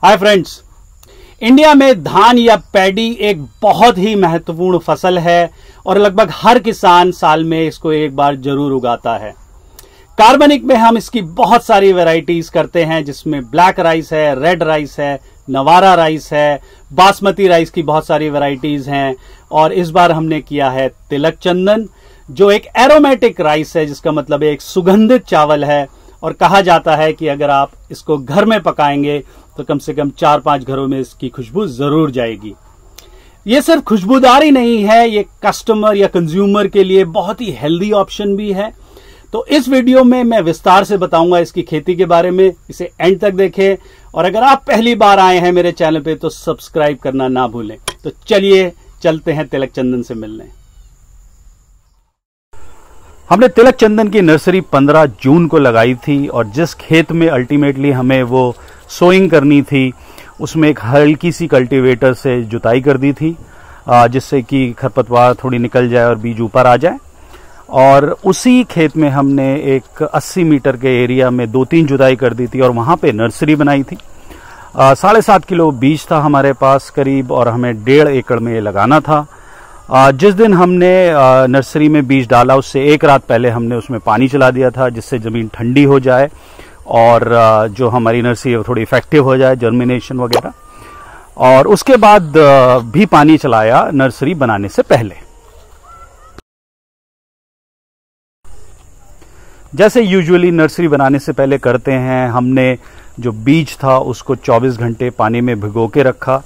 Hi friends, India में धान या पैडी एक बहुत ही महत्वपूर्ण फसल है और लगभग हर किसान साल में इसको एक बार जरूर उगाता है। कार्बनिक में हम इसकी बहुत सारी वैरायटीज करते हैं, जिसमें ब्लैक राइस है, रेड राइस है, नवारा राइस है, बासमती राइस की बहुत सारी वैरायटीज हैं। और इस बार हमने किया है तिलक चंदन, जो एक एरोमेटिक राइस है, जिसका मतलब एक सुगंधित चावल है। और कहा जाता है कि अगर आप इसको घर में पकाएंगे तो कम से कम 4-5 घरों में इसकी खुशबू जरूर जाएगी। ये सिर्फ खुशबूदार ही नहीं है, ये कस्टमर या कंज्यूमर के लिए बहुत ही हेल्दी ऑप्शन भी है। तो इस वीडियो में मैं विस्तार से बताऊंगा इसकी खेती के बारे में, इसे एंड तक देखें। और अगर आप पहली बार आए हैं मेरे चैनल पे तो सब्सक्राइब करना ना भूलें। तो चलिए चलते हैं तिलक चंदन से मिलने। हमने तिलक चंदन की नर्सरी 15 जून को लगाई थी और जिस खेत में अल्टीमेटली हमें वो सोइंग करनी थी उसमें एक हल्की सी कल्टीवेटर से जुताई कर दी थी, जिससे कि खरपतवार थोड़ी निकल जाए और बीज ऊपर आ जाए। और उसी खेत में हमने एक 80 मीटर के एरिया में 2-3 जुताई कर दी थी और वहां पे नर्सरी बनाई थी। 7.5 किलो बीज था हमारे पास करीब, और हमें 1.5 एकड़ में लगाना था। जिस दिन हमने नर्सरी में बीज डाला उससे एक रात पहले हमने उसमें पानी चला दिया था, जिससे ज़मीन ठंडी हो जाए और जो हमारी नर्सरी है वो थोड़ी इफेक्टिव हो जाए, जर्मिनेशन वगैरह। और उसके बाद भी पानी चलाया नर्सरी बनाने से पहले। जैसे यूजुअली नर्सरी बनाने से पहले करते हैं, हमने जो बीज था उसको 24 घंटे पानी में भिगो के रखा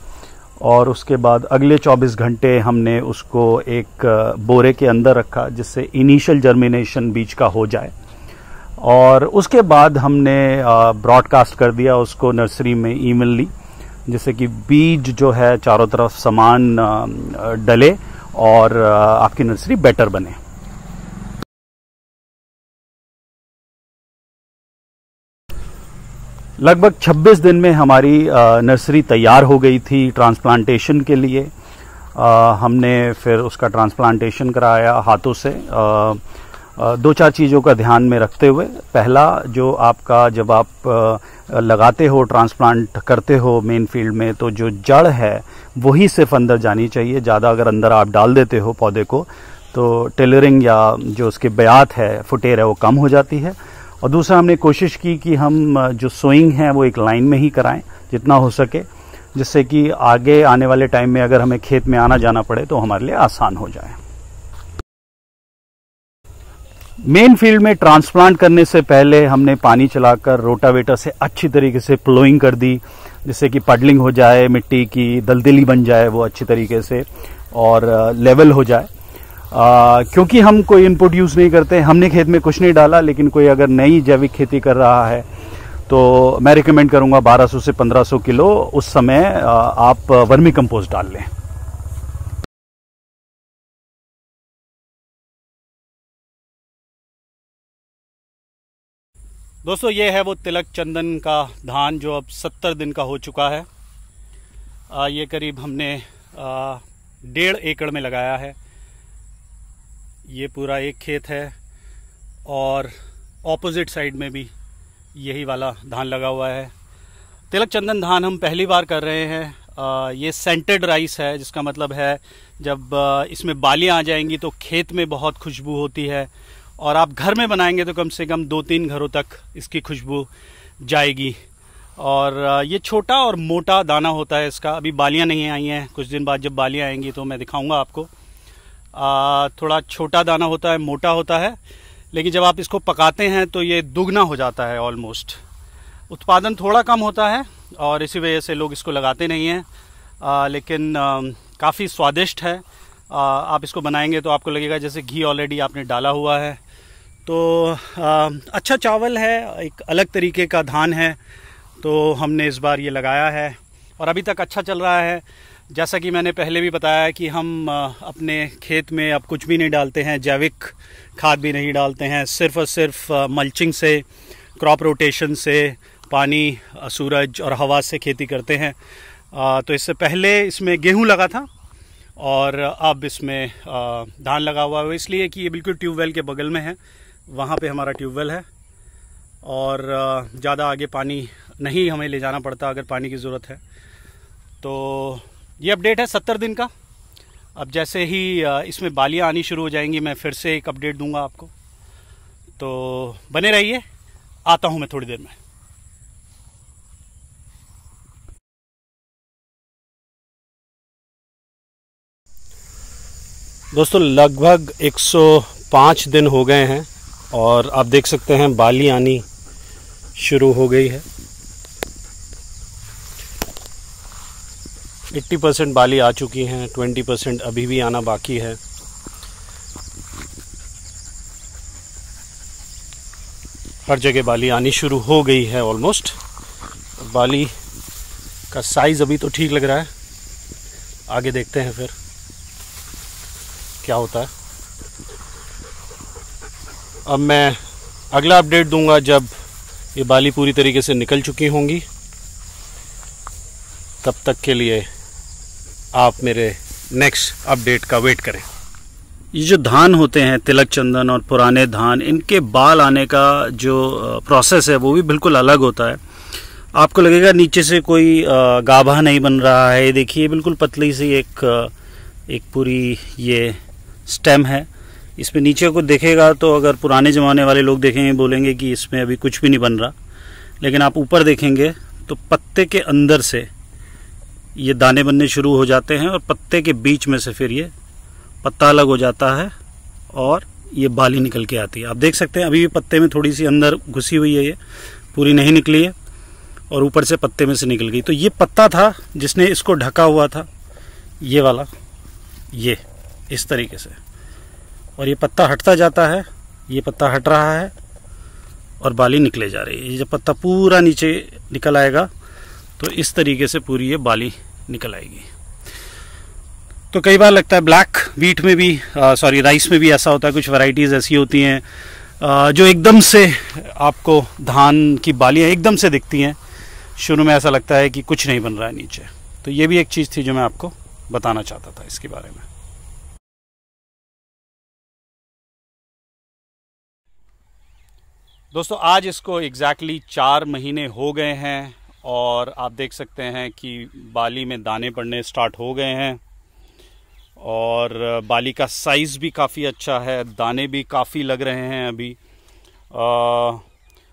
और उसके बाद अगले 24 घंटे हमने उसको एक बोरे के अंदर रखा, जिससे इनिशियल जर्मिनेशन बीज का हो जाए। और उसके बाद हमने ब्रॉडकास्ट कर दिया उसको नर्सरी में इवनली, जिससे कि बीज जो है चारों तरफ समान डले और आपकी नर्सरी बेटर बने। लगभग 26 दिन में हमारी नर्सरी तैयार हो गई थी ट्रांसप्लांटेशन के लिए। हमने फिर उसका ट्रांसप्लांटेशन कराया हाथों से, 2-4 चीज़ों का ध्यान में रखते हुए। पहला, जो आपका जब आप लगाते हो, ट्रांसप्लांट करते हो मेन फील्ड में, तो जो जड़ है वही सिर्फ अंदर जानी चाहिए। ज़्यादा अगर अंदर आप डाल देते हो पौधे को तो टेलरिंग या जो उसके ब्यात है, फुटेर है, वो कम हो जाती है। और दूसरा, हमने कोशिश की कि हम जो सोइंग है वो एक लाइन में ही कराएं जितना हो सके, जिससे कि आगे आने वाले टाइम में अगर हमें खेत में आना जाना पड़े तो हमारे लिए आसान हो जाए। मेन फील्ड में ट्रांसप्लांट करने से पहले हमने पानी चलाकर रोटावेटर से अच्छी तरीके से प्लोइंग कर दी, जिससे कि पडलिंग हो जाए, मिट्टी की दलदली बन जाए वो अच्छी तरीके से और लेवल हो जाए। क्योंकि हम कोई इनपुट यूज नहीं करते, हमने खेत में कुछ नहीं डाला, लेकिन कोई अगर नई जैविक खेती कर रहा है तो मैं रिकमेंड करूंगा 1200 से 1500 किलो उस समय आप वर्मी कंपोस्ट डाल लें। दोस्तों, ये है वो तिलक चंदन का धान जो अब 70 दिन का हो चुका है। ये करीब हमने 1.5 एकड़ में लगाया है। ये पूरा एक खेत है और ऑपोजिट साइड में भी यही वाला धान लगा हुआ है। तिलक चंदन धान हम पहली बार कर रहे हैं। ये सेंटेड राइस है, जिसका मतलब है जब इसमें बालियां आ जाएंगी तो खेत में बहुत खुशबू होती है, और आप घर में बनाएंगे तो कम से कम 2-3 घरों तक इसकी खुशबू जाएगी। और ये छोटा और मोटा दाना होता है इसका। अभी बालियां नहीं आई हैं, कुछ दिन बाद जब बालियां आएंगी तो मैं दिखाऊंगा आपको। थोड़ा छोटा दाना होता है, मोटा होता है, लेकिन जब आप इसको पकाते हैं तो ये दुगना हो जाता है ऑलमोस्ट। उत्पादन थोड़ा कम होता है और इसी वजह से लोग इसको लगाते नहीं हैं, लेकिन काफ़ी स्वादिष्ट है। आप इसको बनाएंगे तो आपको लगेगा जैसे घी ऑलरेडी आपने डाला हुआ है। तो अच्छा चावल है, एक अलग तरीके का धान है, तो हमने इस बार ये लगाया है और अभी तक अच्छा चल रहा है। जैसा कि मैंने पहले भी बताया कि हम अपने खेत में अब कुछ भी नहीं डालते हैं, जैविक खाद भी नहीं डालते हैं, सिर्फ और सिर्फ मल्चिंग से, क्रॉप रोटेशन से, पानी, सूरज और हवा से खेती करते हैं। तो इससे पहले इसमें गेहूं लगा था और अब इसमें धान लगा हुआ है, इसलिए कि ये बिल्कुल ट्यूबवेल के बगल में है। वहाँ पे हमारा ट्यूबवेल है और ज़्यादा आगे पानी नहीं हमें ले जाना पड़ता अगर पानी की ज़रूरत है। तो ये अपडेट है 70 दिन का। अब जैसे ही इसमें बालियाँ आनी शुरू हो जाएंगी मैं फिर से एक अपडेट दूंगा आपको, तो बने रहिए। आता हूँ मैं थोड़ी देर में। दोस्तों लगभग 105 दिन हो गए हैं और आप देख सकते हैं बाली आनी शुरू हो गई है। 80% बाली आ चुकी हैं, 20% अभी भी आना बाकी है। हर जगह बाली आनी शुरू हो गई है ऑलमोस्ट। बाली का साइज़ अभी तो ठीक लग रहा है, आगे देखते हैं फिर क्या होता है। अब मैं अगला अपडेट दूंगा जब ये बाली पूरी तरीके से निकल चुकी होंगी। तब तक के लिए आप मेरे नेक्स्ट अपडेट का वेट करें। ये जो धान होते हैं तिलक चंदन और पुराने धान, इनके बाल आने का जो प्रोसेस है वो भी बिल्कुल अलग होता है। आपको लगेगा नीचे से कोई गाभा नहीं बन रहा है। देखिए बिल्कुल पतली सी एक पूरी ये स्टेम है। इसमें नीचे को देखेगा तो अगर पुराने ज़माने वाले लोग देखेंगे बोलेंगे कि इसमें अभी कुछ भी नहीं बन रहा, लेकिन आप ऊपर देखेंगे तो पत्ते के अंदर से ये दाने बनने शुरू हो जाते हैं और पत्ते के बीच में से फिर ये पत्ता अलग हो जाता है और ये बाली निकल के आती है। आप देख सकते हैं अभी भी पत्ते में थोड़ी सी अंदर घुसी हुई है, ये पूरी नहीं निकली है और ऊपर से पत्ते में से निकल गई। तो ये पत्ता था जिसने इसको ढका हुआ था, ये वाला, ये इस तरीके से। और ये पत्ता हटता जाता है, ये पत्ता हट रहा है और बाली निकले जा रही है। ये जब पत्ता पूरा नीचे निकल आएगा तो इस तरीके से पूरी ये बाली निकल आएगी। तो कई बार लगता है ब्लैक व्हीट में भी राइस में भी ऐसा होता है। कुछ वैरायटीज़ ऐसी होती हैं जो एकदम से आपको धान की बालियाँ एकदम से दिखती हैं। शुरू में ऐसा लगता है कि कुछ नहीं बन रहा है नीचे। तो ये भी एक चीज़ थी जो मैं आपको बताना चाहता था इसके बारे में। दोस्तों आज इसको एग्जैक्टली 4 महीने हो गए हैं और आप देख सकते हैं कि बाली में दाने पड़ने स्टार्ट हो गए हैं और बाली का साइज़ भी काफ़ी अच्छा है, दाने भी काफ़ी लग रहे हैं। अभी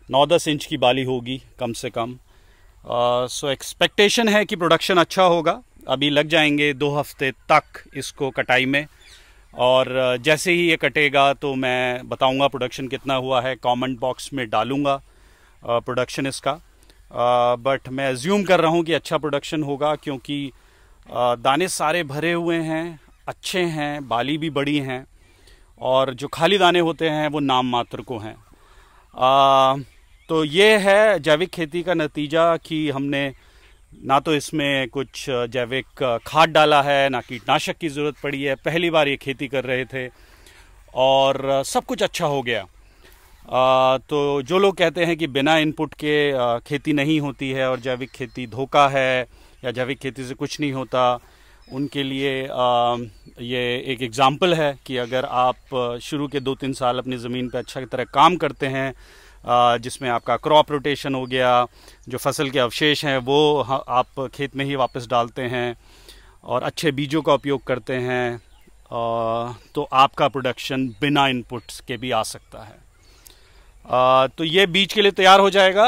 9-10 इंच की बाली होगी कम से कम। सो एक्सपेक्टेशन है कि प्रोडक्शन अच्छा होगा। अभी लग जाएंगे 2 हफ्ते तक इसको कटाई में और जैसे ही ये कटेगा तो मैं बताऊंगा प्रोडक्शन कितना हुआ है, कमेंट बॉक्स में डालूंगा प्रोडक्शन इसका। बट मैं अज्यूम कर रहा हूँ कि अच्छा प्रोडक्शन होगा क्योंकि दाने सारे भरे हुए हैं, अच्छे हैं, बाली भी बड़ी हैं और जो खाली दाने होते हैं वो नाम मात्र को हैं। तो ये है जैविक खेती का नतीजा कि हमने ना तो इसमें कुछ जैविक खाद डाला है, ना कीटनाशक की ज़रूरत पड़ी है। पहली बार ये खेती कर रहे थे और सब कुछ अच्छा हो गया। तो जो लोग कहते हैं कि बिना इनपुट के खेती नहीं होती है और जैविक खेती धोखा है या जैविक खेती से कुछ नहीं होता, उनके लिए ये एक एग्ज़ाम्पल है कि अगर आप शुरू के 2-3 साल अपनी ज़मीन पर अच्छा तरह काम करते हैं, जिसमें आपका क्रॉप रोटेशन हो गया, जो फसल के अवशेष हैं वो आप खेत में ही वापस डालते हैं और अच्छे बीजों का उपयोग करते हैं, तो आपका प्रोडक्शन बिना इनपुट्स के भी आ सकता है। तो ये बीज के लिए तैयार हो जाएगा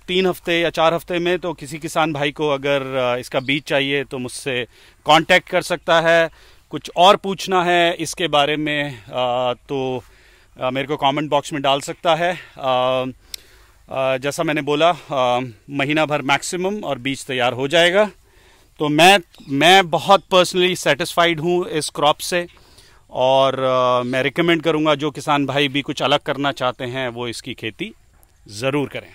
3 हफ्ते या 4 हफ्ते में। तो किसी किसान भाई को अगर इसका बीज चाहिए तो मुझसे कांटेक्ट कर सकता है। कुछ और पूछना है इसके बारे में तो मेरे को कमेंट बॉक्स में डाल सकता है। जैसा मैंने बोला महीना भर मैक्सिमम और बीज तैयार हो जाएगा। तो मैं बहुत पर्सनली सेटिस्फाइड हूँ इस क्रॉप से और मैं रिकमेंड करूँगा जो किसान भाई भी कुछ अलग करना चाहते हैं वो इसकी खेती ज़रूर करें।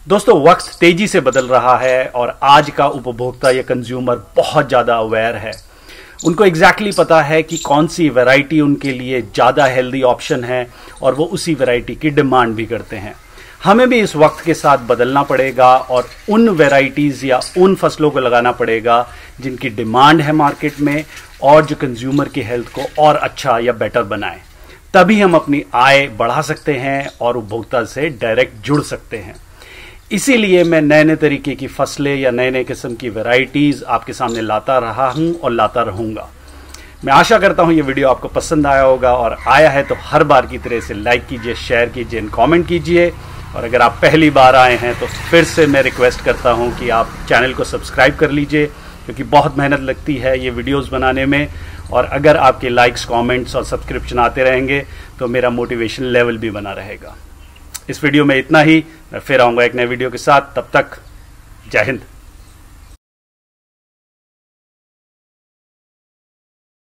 दोस्तों वक्त तेजी से बदल रहा है और आज का उपभोक्ता या कंज्यूमर बहुत ज़्यादा अवेयर है। उनको एग्जैक्टली पता है कि कौन सी वैरायटी उनके लिए ज़्यादा हेल्दी ऑप्शन है और वो उसी वैरायटी की डिमांड भी करते हैं। हमें भी इस वक्त के साथ बदलना पड़ेगा और उन वैरायटीज़ या उन फसलों को लगाना पड़ेगा जिनकी डिमांड है मार्केट में और जो कंज्यूमर की हेल्थ को और अच्छा या बेटर बनाए। तभी हम अपनी आय बढ़ा सकते हैं और उपभोक्ता से डायरेक्ट जुड़ सकते हैं। इसीलिए मैं नए नए तरीके की फसलें या नए नए किस्म की वैरायटीज़ आपके सामने लाता रहा हूं और लाता रहूंगा। मैं आशा करता हूं ये वीडियो आपको पसंद आया होगा, और आया है तो हर बार की तरह से लाइक कीजिए, शेयर कीजिए, कमेंट कीजिए। और अगर आप पहली बार आए हैं तो फिर से मैं रिक्वेस्ट करता हूं कि आप चैनल को सब्सक्राइब कर लीजिए, क्योंकि बहुत मेहनत लगती है ये वीडियोस बनाने में। और अगर आपके लाइक्स, कमेंट्स और सब्सक्रिप्शन आते रहेंगे तो मेरा मोटिवेशन लेवल भी बना रहेगा। इस वीडियो में इतना ही। मैं फिर आऊँगा एक नए वीडियो के साथ। तब तक जय हिंद।